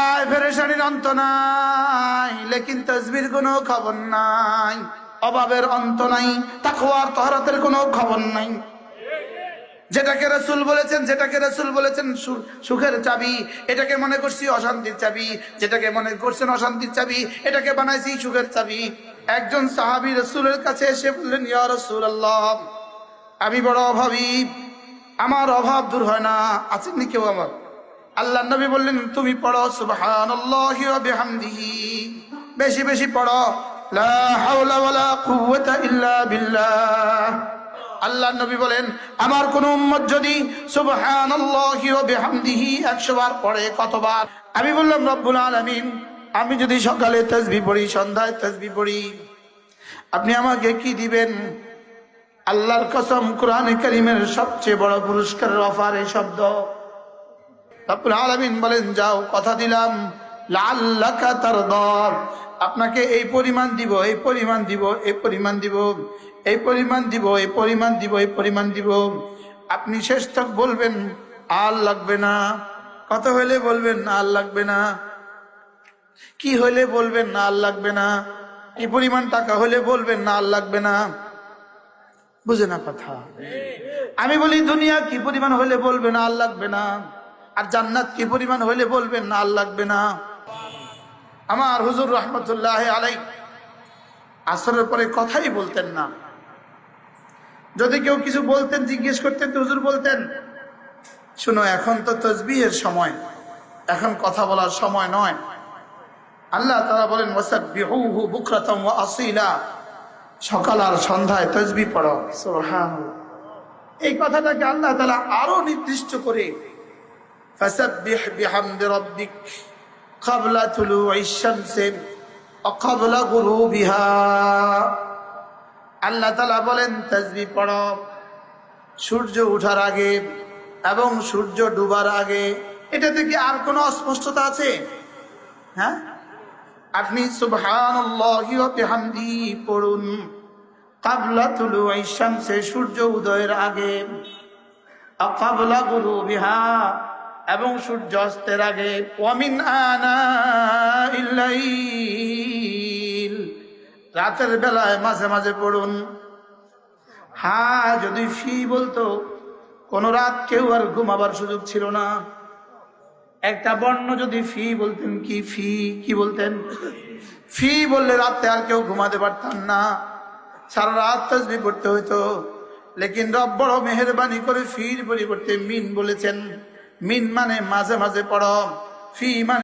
আয় পেরেশানির অন্ত নাই, লেকিন তাসবির কোনো খবর নাই। অভাবের অন্ত নাই, তাকওয়ার তহরাতের কোনো খবর নাই। যেটাকে রাসূল বলেছেন সুখের চাবি, এটাকে মনে করছি অশান্তির চাবি। যেটাকে মনে করছেন অশান্তির চাবি, এটাকে বানাইছি সুখের চাবি। একজন সাহাবী রাসূলের কাছে এসে বললেন, ইয়া রাসূলুল্লাহ, আমি বড় অভাবী, আমার অভাব দূর হয় না, আছেননি কেউ আমার? আল্লাহর নবী বললেন, তুমি পড়ো সুবহানাল্লাহি ওয়া বিহামদিহি, বেশি বেশি পড়ো লা হাওলা ওয়ালা কুওয়াতা ইল্লা বিল্লাহ। আল্লাহর নবী বলেন, আমার কোন উম্মত যদি সুবহানাল্লাহি ওয়া বিহামদিহি 100 বার পড়ে, কতবার? আমি বললাম, রব্বুল আলামিন, আমি যদি সকালে তাসবিহ পড়ি, সন্ধ্যায় তাসবিহ পড়ি, আপনি আমাকে কি দিবেন? আল্লাহর কসম, কোরআনে কারীমের সবচেয়ে বড় পুরস্কারের অফার এই শব্দ। রব্বুল আলামিন বলেন, যাও, কথা দিলাম, লাআল্লাকা তারদা, আপনাকে এই পরিমাণ দিব, এই পরিমাণ দিব, এই পরিমাণ দিব, এই পরিমাণ দিব, এই পরিমাণ দিব, এই পরিমাণ দিব। আপনি শেষ তক বলবেন আর লাগবে না। কত হইলে বলবেন আর লাগবে না? কি হইলে বলবেন না আর লাগবে না? কি পরিমাণ টাকা হলে বলবেন না আর লাগবে না? বুঝে না কথা? আমি বলি, দুনিয়া কি পরিমাণ হলে বলবেন আর লাগবে না, আর জান্নাত কি পরিমাণ হলে বলবেন না আর লাগবে না। আমার হুজুর রহমতুল্লাহ আলাই আসরের পরে কথাই বলতেন না। যদি কেউ কিছু বলতেন, জিজ্ঞেস করতেন, তো হুজুর বলতেন, শুনো, এখন তো তাসবিহের সময়, এখন কথা বলার সময় নয়। আল্লাহ তাআলা বলেন, ওয়াসাব্বিহুহু বুকরাতাম ওয়া আসীলা, সকাল আর সন্ধ্যায় তাসবিহ পড়ো। সুবহানাল্লাহ। এই কথাটাকে আল্লাহ তাআলা আরো নির্দিষ্ট করে, ফাসাব্বিহ বিহামদি রাব্বিক ক্বাবলা তুলুইশ শামসি ওয়া ক্বাবলা গুরুবিহা। আল্লাহ তাআলা বলেন, তাসবিহ পড়ো সূর্য ওঠার আগে এবং সূর্য ডুবার আগে। এটাতে কি আর কোনো অস্পষ্টতা আছে? হ্যাঁ, আপনি সুবহানাল্লাহি ওয়া বিহামদিহি পড়ুন ক্বাবলা তুলুইশ শামসি, সূর্য উদয়ের আগে, ওয়া ক্বাবলা গুরুবিহা, এবং সূর্য অস্তের আগে, ওয়া মিন আনাইল লাইল, রাতের বেলায় মাঝে মাঝে পড়ুন। হ্যাঁ, যদি ফি বলতো, কোন রাত কেউ আর ঘুমাবার সুযোগ ছিল না। একটা বর্ণ যদি ফি বলতেন, কি ফি, কি বলতেন? ফি বললে রাতে আর কেউ ঘুমাতে পারতাম না, সারা রাত তাসবিহ পড়তে হইতো। লেকিন রব বড় মেহেরবানি করে ফির পরিবর্তে মিন বলেছেন। মিন মানে মাঝে মাঝে পড়ো, ফি মানে